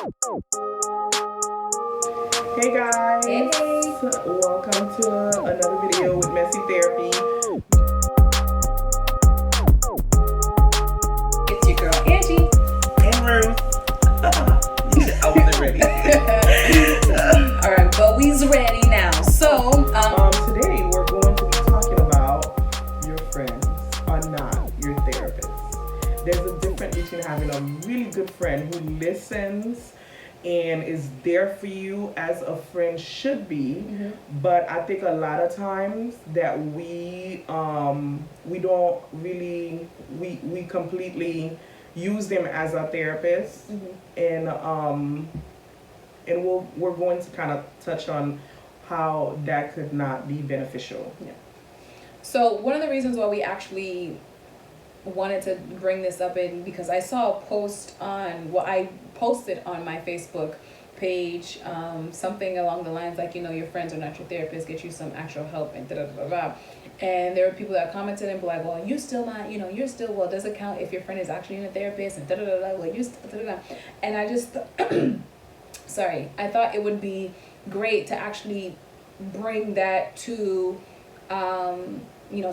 Hey guys, Hey, welcome to another video with Messy Therapy. it's your girl Angie. And Ruth. I wasn't ready. All right, but we's ready now. So, Today we're going to be talking about your friends are not your therapist. There's a difference between having a really good friend who listens and is there for you as a friend should be. But I think a lot of times that we don't really we completely use them as a therapist. And we're going to kind of touch on how that could not be beneficial. so one of the reasons why we actually wanted to bring this up in because I saw a post on I posted on my Facebook page, something along the lines like, your friends are not your therapist, get you some actual help and da da da da. And there were people that commented and be like, well, you still not, you're still, well, does it count if your friend is actually a therapist and da da da da, well, you still da da da. And I just, sorry, I thought it would be great to actually bring that to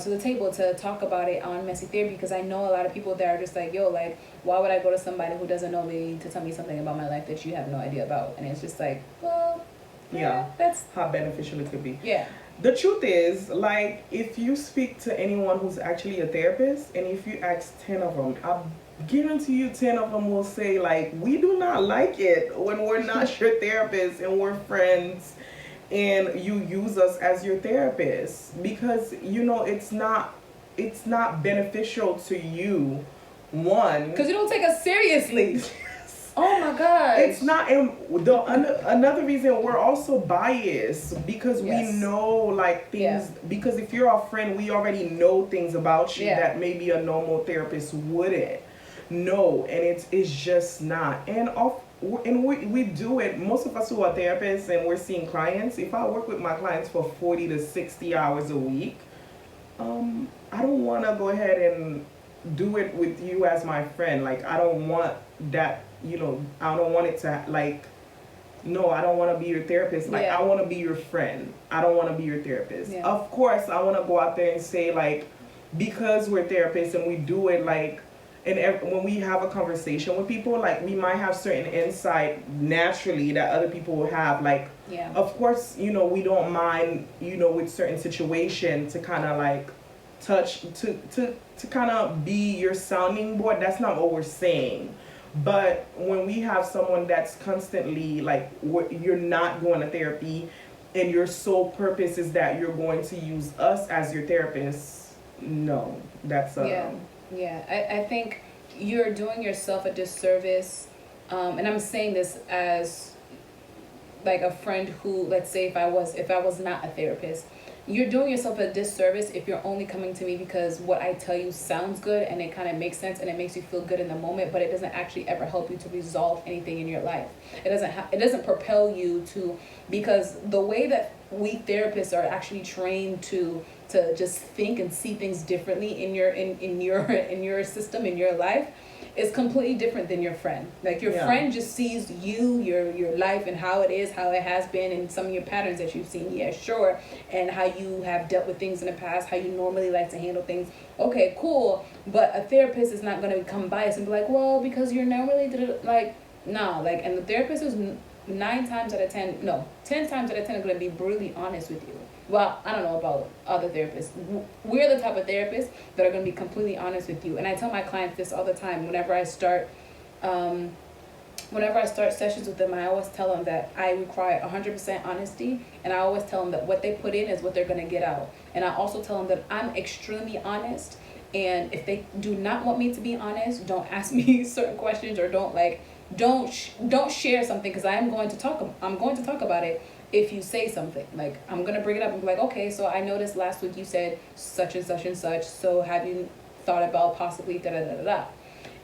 the table to talk about it on Messy Therapy, because I know a lot of people that are just like, yo, like, why would I go to somebody who doesn't know me to tell me something about my life that you have no idea about? And it's just like, well, that's how beneficial it could be. Yeah. The truth is, like, if you speak to anyone who's actually a therapist, and if you ask 10 of them, I guarantee you 10 of them will say, like, we do not like it when we're not your therapist and we're friends and you use us as your therapist, because it's not beneficial to you. One, because you don't take us seriously. Oh my God. it's not. And another reason, we're also biased because we know, like, things. Because if you're our friend, we already know things about you that maybe a normal therapist wouldn't know, and it's just not. And we do it. Most of us who are therapists and we're seeing clients. If I work with my clients for 40 to 60 hours a week, I don't want to go ahead and do it with you as my friend. Like, I don't want that. I don't want it to, like, no, I don't want to be your therapist. Like, I want to be your friend. I don't want to be your therapist. Of course, I want to go out there and say, like, because we're therapists and we do it, like, and when we have a conversation with people, like, we might have certain insight naturally that other people will have. Like, of course, we don't mind, with certain situation to kind of, like, touch, to kind of be your sounding board. That's not what we're saying. But when we have someone that's constantly, like, you're not going to therapy and your sole purpose is that you're going to use us as your therapist, no, that's I think you're doing yourself a disservice, and I'm saying this as, like, a friend who, let's say if I was not a therapist, you're doing yourself a disservice if you're only coming to me because what I tell you sounds good and it kind of makes sense and it makes you feel good in the moment, but it doesn't actually ever help you to resolve anything in your life. It doesn't propel you to, because the way that we therapists are actually trained to just think and see things differently in your system, in your life, is completely different than your friend. Like, your friend just sees you, your life, and how it is, how it has been, and some of your patterns that you've seen, sure, and how you have dealt with things in the past, how you normally like to handle things. Okay, cool. But a therapist is not going to become biased and be like, well, because you're normally like, no, like, and the therapist is 10 times out of 10 are going to be brutally honest with you. Well, I don't know about other therapists. We're the type of therapists that are going to be completely honest with you. And I tell my clients this all the time. Whenever I start sessions with them, I always tell them that I require 100% honesty. And I always tell them that what they put in is what they're going to get out. And I also tell them that I'm extremely honest. And if they do not want me to be honest, don't ask me certain questions, or don't share something, because I'm going to talk about it. If you say something, like, I'm gonna bring it up and be like, okay, so I noticed last week you said such and such and such, so have you thought about possibly da da da da da?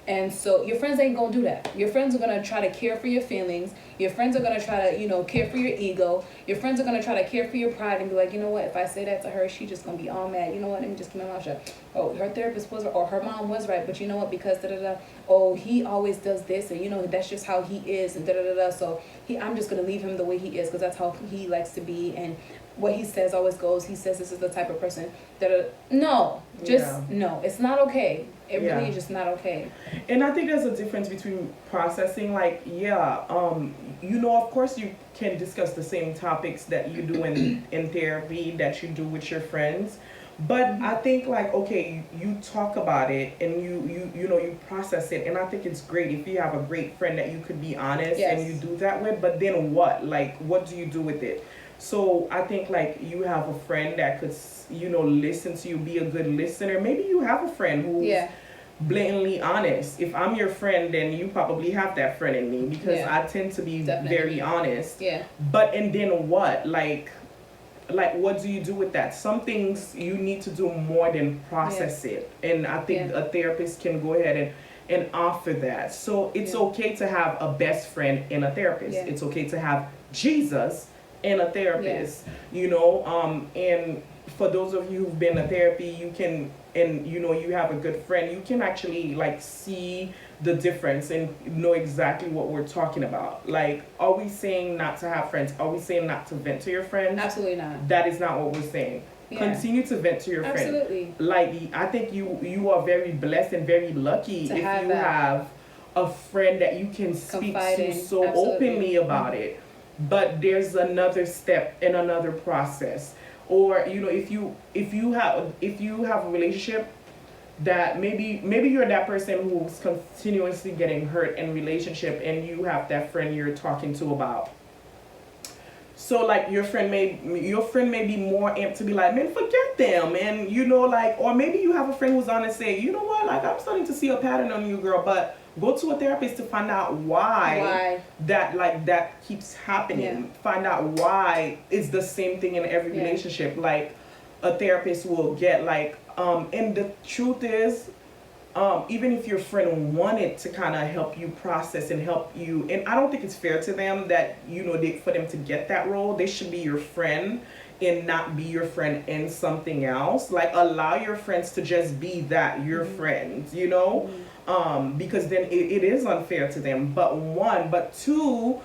And so your friends ain't gonna do that. Your friends are gonna try to care for your feelings. Your friends are gonna try to, care for your ego. Your friends are gonna try to care for your pride and be like, you know what, if I say that to her, she's just gonna be all mad. You know what, let me just keep my mouth shut. Oh, her therapist was, or her mom was right, but you know what, because da-da-da, oh, he always does this, and that's just how he is, and da-da-da-da, so I'm just gonna leave him the way he is, because that's how he likes to be, and what he says always goes. He says this is the type of person that no, no, it's not okay. It really is just not okay. And I think there's a difference between processing, like, of course you can discuss the same topics that you do in therapy that you do with your friends. But I think, like, okay, you talk about it and you process it, and I think it's great if you have a great friend that you could be honest and you do that with. But then what? Like, what do you do with it? So I think, like, you have a friend that could, listen to you, be a good listener. Maybe you have a friend who's blatantly honest. If I'm your friend, then you probably have that friend in me, because I tend to be very honest. Yeah. But and then what? Like what do you do with that? Some things you need to do more than process it. And I think a therapist can go ahead and offer that. So it's okay to have a best friend and a therapist. It's okay to have Jesus and a therapist, and for those of you who've been to therapy, you can, and you have a good friend, you can actually, like, see the difference and know exactly what we're talking about. Like, are we saying not to have friends? Are we saying not to vent to your friends? Absolutely not. That is not what we're saying. Continue to vent to your friend. Absolutely. Like, I think you are very blessed and very lucky if you have a friend that you can speak to so openly about it. But there's another step and another process. Or if you have a relationship that maybe you're that person who's continuously getting hurt in relationship, and you have that friend you're talking to about. So, like, your friend may be more amped to be like, man, forget them, and or maybe you have a friend who's honest, say, you know what, like, I'm starting to see a pattern on you, girl, but go to a therapist to find out why that keeps happening. Find out why it's the same thing in every relationship. Like, a therapist will get, like, and the truth is, even if your friend wanted to kind of help you process and help you, and I don't think it's fair to them that for them to get that role, they should be your friend and not be your friend in something else. Like, allow your friends to just be that, your friends, because then it is unfair to them. But two,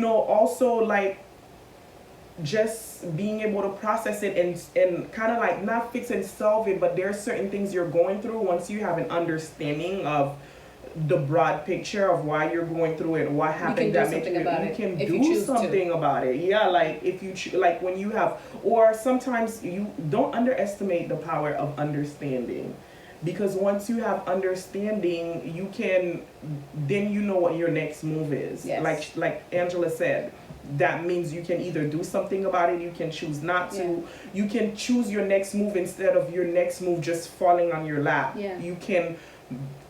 also, like, just being able to process it and kind of, like, not fix and solve it, but there are certain things you're going through. Once you have an understanding of the broad picture of why you're going through it, what happened, that makes you can do something about it. Yeah, like, if you like, when you have, or sometimes you don't underestimate the power of understanding, because once you have understanding, you can then what your next move is. Like Angela said, that means you can either do something about it, you can choose not to, you can choose your next move instead of your next move just falling on your lap. You can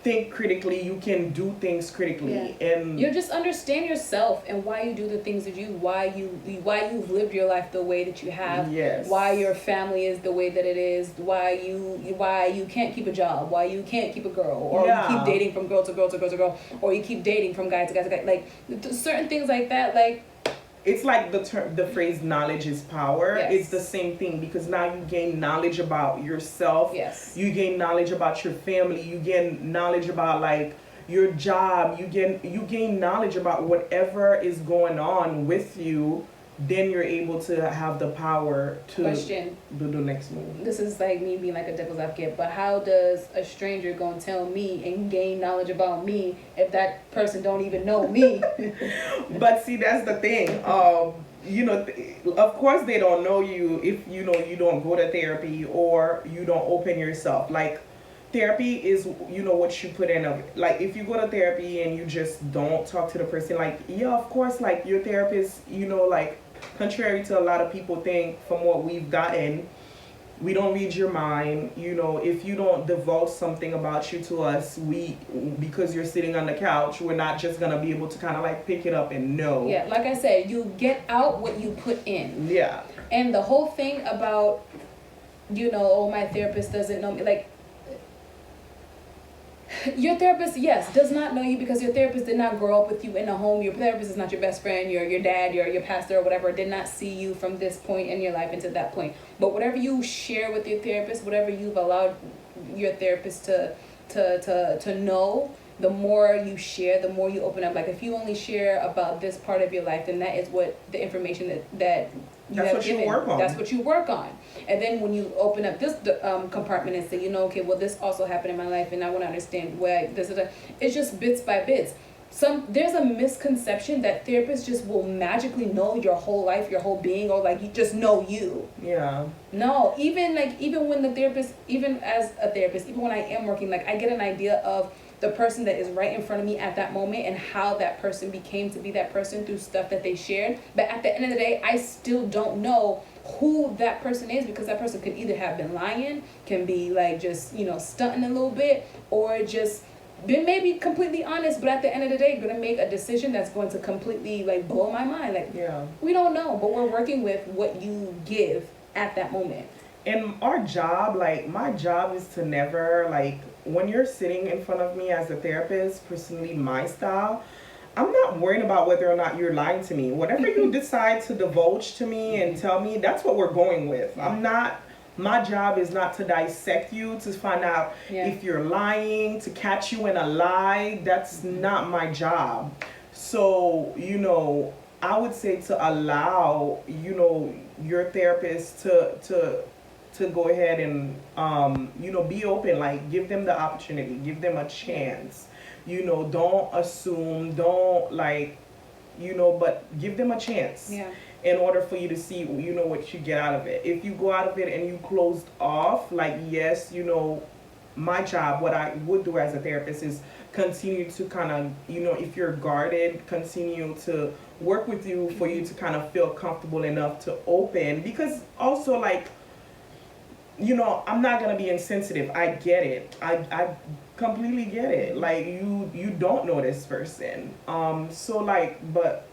think critically, you can do things critically, and you just understand yourself and why you do the things that why you've lived your life the way that you have, why your family is the way that it is, why you can't keep a job, why you can't keep a girl, or you keep dating from girl to girl to girl to girl, or you keep dating from guy to guy to guy, like certain things like that. Like, it's like the phrase knowledge is power. It's the same thing, because now you gain knowledge about yourself. You gain knowledge about your family. You gain knowledge about, like, your job. You gain knowledge about whatever is going on with you. Then you're able to have the power to do the next move. This is like me being like a devil's advocate, but how does a stranger gonna tell me and gain knowledge about me if that person don't even know me? But see, that's the thing. Of course they don't know you if you don't go to therapy or you don't open yourself. Like, therapy is what you put in of it. Like, if you go to therapy and you just don't talk to the person, like, of course, like, your therapist, like, contrary to a lot of people think, from what we've gotten, we don't read your mind. If you don't divulge something about you to us, because you're sitting on the couch, we're not just gonna be able to kind of, like, pick it up and know. Like I said, you get out what you put in. And the whole thing about, oh, my therapist doesn't know me, like, Your therapist, yes, does not know you because your therapist did not grow up with you in a home. Your therapist is not your best friend, your dad, your pastor or whatever, did not see you from this point in your life into that point. But whatever you share with your therapist, whatever you've allowed your therapist to know, the more you share, the more you open up. Like if you only share about this part of your life, then that is what the information that you that's have what given. you work on. That's what you work on. And then when you open up this compartment and say, you know, okay, well, this also happened in my life, and I want to understand why this is. It's just bits by bits. There's a misconception that therapists just will magically know your whole life, your whole being, or like you just know you. Yeah. No, even when the therapist, even as a therapist, even when I am working, like I get an idea of the person that is right in front of me at that moment and how that person became to be that person through stuff that they shared. But at the end of the day, I still don't know who that person is, because that person could either have been lying, can be like just, you know, stunting a little bit, or just been maybe completely honest, but at the end of the day gonna make a decision that's going to completely like blow my mind. Like, yeah, we don't know, but we're working with what you give at that moment. And our job, like my job is to never, like when you're sitting in front of me as a therapist, personally my style, I'm not worried about whether or not you're lying to me. Whatever you decide to divulge to me and tell me, that's what we're going with. I'm not, my job is not to dissect you, to find out if you're lying, to catch you in a lie. That's not my job. So, you know, I would say to allow, you know, your therapist to go ahead and, you know, be open, like give them the opportunity, give them a chance. You know, don't assume, don't like, you know, but give them a chance. Yeah. In order for you to see, you know, what you get out of it. If you go out of it and you closed off, like, yes, you know, my job, what I would do as a therapist is continue to kind of, you know, if you're guarded, continue to work with you for you to kind of feel comfortable enough to open. Because also, like, you know, I'm not gonna be insensitive. I get it. I completely get it. Like you don't know this person. So like, but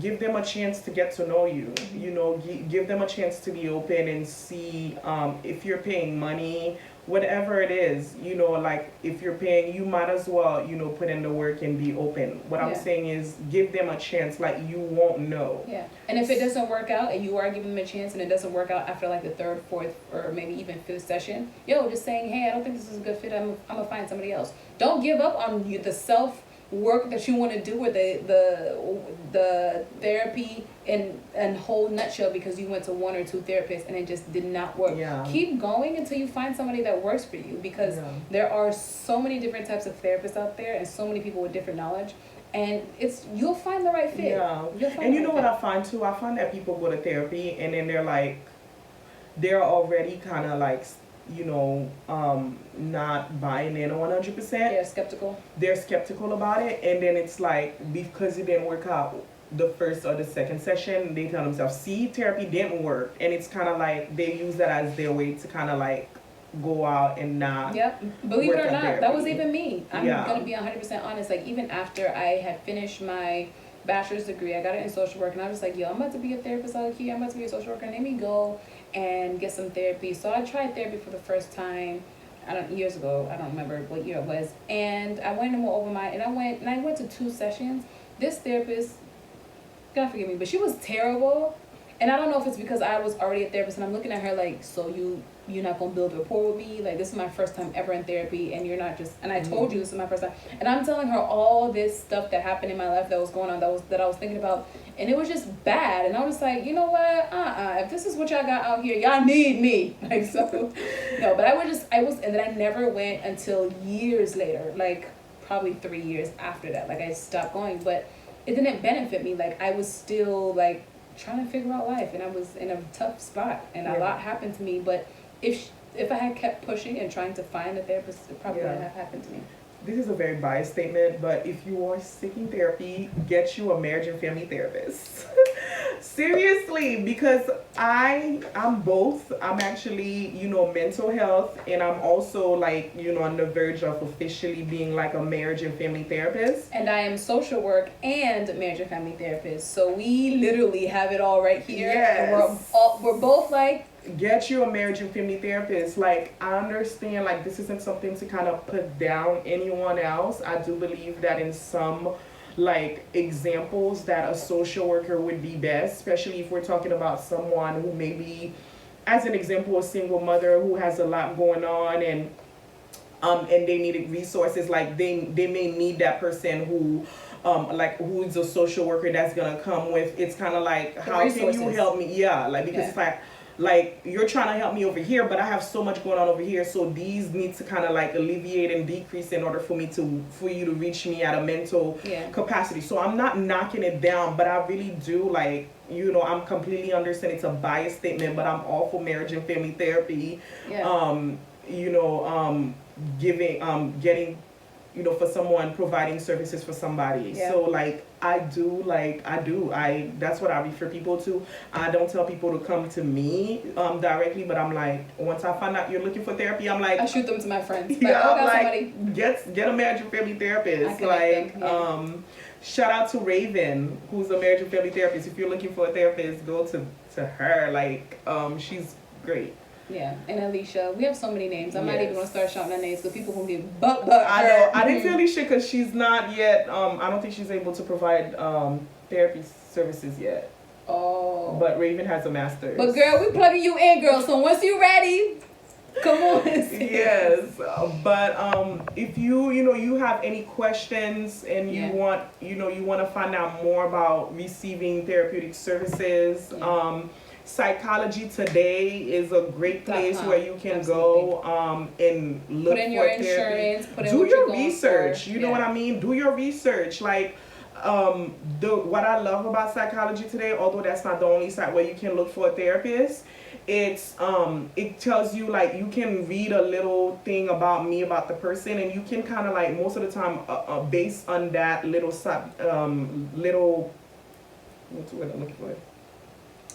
give them a chance to get to know you. You know, give them a chance to be open and see if you're paying money, whatever it is. You know, like if you're paying, you might as well, you know, put in the work and be open. What I'm saying is give them a chance. Like you won't know. Yeah. And if it doesn't work out and you are giving them a chance and it doesn't work out after like the third, fourth, or maybe even fifth session, just saying, hey, I don't think this is a good fit. I'm gonna find somebody else. Don't give up on the self work that you want to do, or the therapy in whole nutshell, because you went to one or two therapists and it just did not work. Keep going until you find somebody that works for you, because there are so many different types of therapists out there and so many people with different knowledge, and you'll find the right fit. And you know what I find too? I find that people go to therapy and then they're already kind of like, you know, not buying in 100%. They're skeptical about it, and then it's like, because it didn't work out the first or the second session, they tell themselves, see, therapy didn't work. And it's kind of like they use that as their way to kind of like go out and not believe it or not, therapy. That was even me. I'm gonna be 100% honest. Like, even after I had finished my bachelor's degree, I got it in social work, and I was just like, I'm about to be a therapist out here, I'm about to be a social worker, let me go and get some therapy. So I tried therapy for the first time, years ago, I don't remember what year it was, and I went and went over I went to 2 sessions. This therapist, God forgive me, but she was terrible. And I don't know if it's because I was already a therapist and I'm looking at her like, so you're not gonna build rapport with me? Like, this is my first time ever in therapy, and you're not just, and I told you this is my first time, and I'm telling her all this stuff that happened in my life that was going on, that I was thinking about, and it was just bad. And I was like, you know what, if this is what y'all got out here, y'all need me. Like, so no, but and then I never went until years later, like probably 3 years after that. Like, I stopped going, but it didn't benefit me. Like, I was still like trying to figure out life, and I was in a tough spot, and a lot happened to me. But if I had kept pushing and trying to find a therapist, it probably wouldn't have happened to me. This is a very biased statement, but if you are seeking therapy, get you a marriage and family therapist. Seriously, because I'm both. I'm actually, you know, mental health, and I'm also like, you know, on the verge of officially being like a marriage and family therapist. And I am social work and marriage and family therapist. So we literally have it all right here. Yes. And we're both like get you a marriage and family therapist. Like, I understand, like, this isn't something to kind of put down anyone else. I do believe that in some, like, examples that a social worker would be best, especially if we're talking about someone who may be, as an example, a single mother who has a lot going on, and they needed resources. Like, they may need that person who, like, who's a social worker that's gonna come with, it's kind of like, how can you help me? Yeah, like, because it's like you're trying to help me over here, but I have so much going on over here, so these need to kind of like alleviate and decrease in order for you to reach me at a mental capacity. So I'm not knocking it down, but I really do, like, you know, I'm completely understand it's a biased statement, but I'm all for marriage and family therapy. You know, getting, you know, for someone, providing services for somebody. So like, that's what I refer people to. I don't tell people to come to me directly, but I'm like, once I find out you're looking for therapy, I'm like, I shoot them to my friends. Yeah, I'm like, get a marriage and family therapist. Like, shout out to Raven, who's a marriage and family therapist. If you're looking for a therapist, go to her. Like, she's great. Yeah, and Alicia. We have so many names. I'm not even going to start shouting our names because people will get but I know. I didn't say Alicia because she's not yet, I don't think she's able to provide therapy services yet. Oh. But Raven has a master's. But girl, we plugging you in, girl. So once you're ready, come on. Yes. But if you have any questions and you want to find out more about receiving therapeutic services, Psychology Today is a great place where you can go and look put in for your therapy. Insurance, put in do what your you're going research. For. You know what I mean? Do your research. Like, what I love about Psychology Today, although that's not the only site where you can look for a therapist, it's it tells you, like, you can read a little thing about me, about the person, and you can kind of, like, most of the time based on that little what's the word I'm looking for?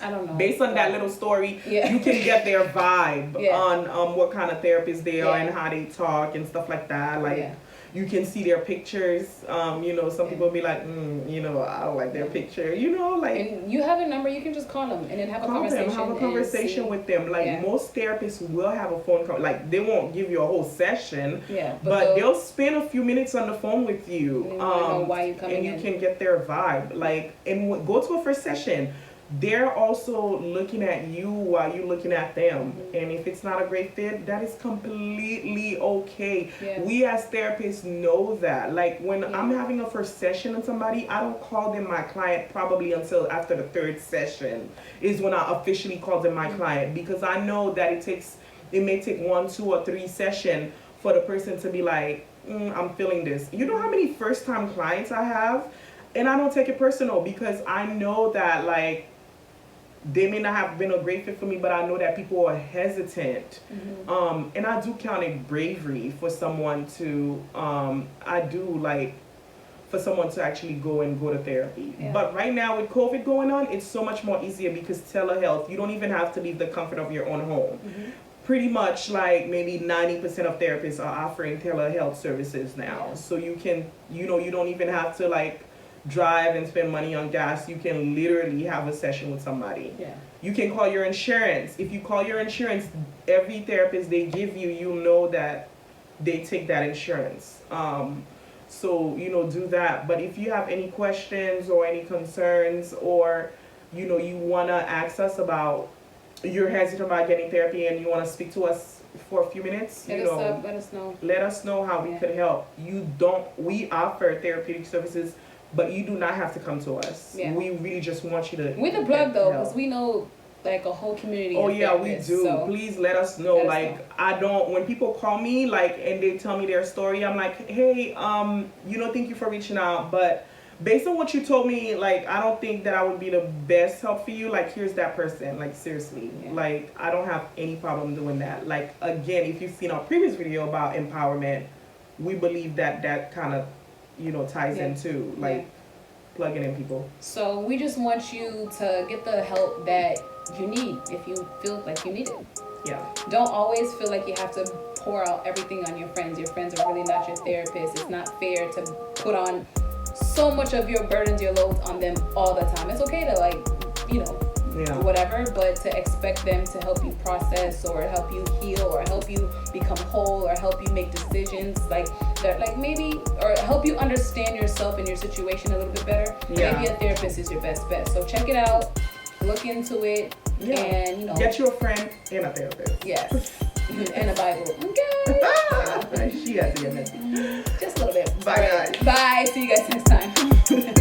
I don't know. Based on that little story, you can get their vibe on what kind of therapist they are and how they talk and stuff like that. Like, you can see their pictures. You know, some people be like, you know, I don't like their picture. You know, like. And you have a number, you can just call them and then have a conversation. Have a conversation with them. Like, most therapists will have a phone call. Like, they won't give you a whole session. But they'll spend a few minutes on the phone with you. And know why you coming and you can get their vibe. Like, and go to a first session. They're also looking at you while you're looking at them. And if it's not a great fit, that is completely okay. We as therapists know that. Like, when I'm having a first session with somebody, I don't call them my client probably until after the third session is when I officially call them my client, because I know that it may take 1, 2, or 3 sessions for the person to be like, I'm feeling this. You know how many first time clients I have? And I don't take it personal because I know that, like, they may not have been a great fit for me, but I know that people are hesitant. And I do count it bravery for someone to, for someone to actually go to therapy. But right now with COVID going on, it's so much more easier because telehealth, you don't even have to leave the comfort of your own home. Pretty much, like, maybe 90% of therapists are offering telehealth services now. So you can, you don't even have to, like, drive and spend money on gas. You can literally have a session with somebody. You can call your insurance. If you call your insurance, every therapist they give you, you know that they take that insurance. So, do that. But if you have any questions or any concerns, or, you want to ask us about, you're hesitant about getting therapy and you want to speak to us for a few minutes, let us know. Let us know how we could help. We offer therapeutic services, but you do not have to come to us. We really just want you to. With the plug though, because we know, like, a whole community. Oh yeah, we do. So please let us know. When people call me, like, and they tell me their story, I'm like, hey, thank you for reaching out, but based on what you told me, like, I don't think that I would be the best help for you. Like, here's that person. Like, seriously, like, I don't have any problem doing that. Like, again, if you've seen our previous video about empowerment, we believe that kind of, ties into, like, plugging in people. So we just want you to get the help that you need if you feel like you need it. Don't always feel like you have to pour out everything on your friends. Your friends are really not your therapist. It's not fair to put on so much of your burdens, your loads on them all the time. It's okay to, like, whatever, but to expect them to help you process or help you heal or help you become whole or help you make decisions like that, like maybe, or help you understand yourself and your situation a little bit better, maybe a therapist is your best bet. So check it out, look into it, and get you a friend and a therapist. Yes. And a Bible. Okay. She has to get messy. Just a little bit. Bye, guys. Bye. See you guys next time.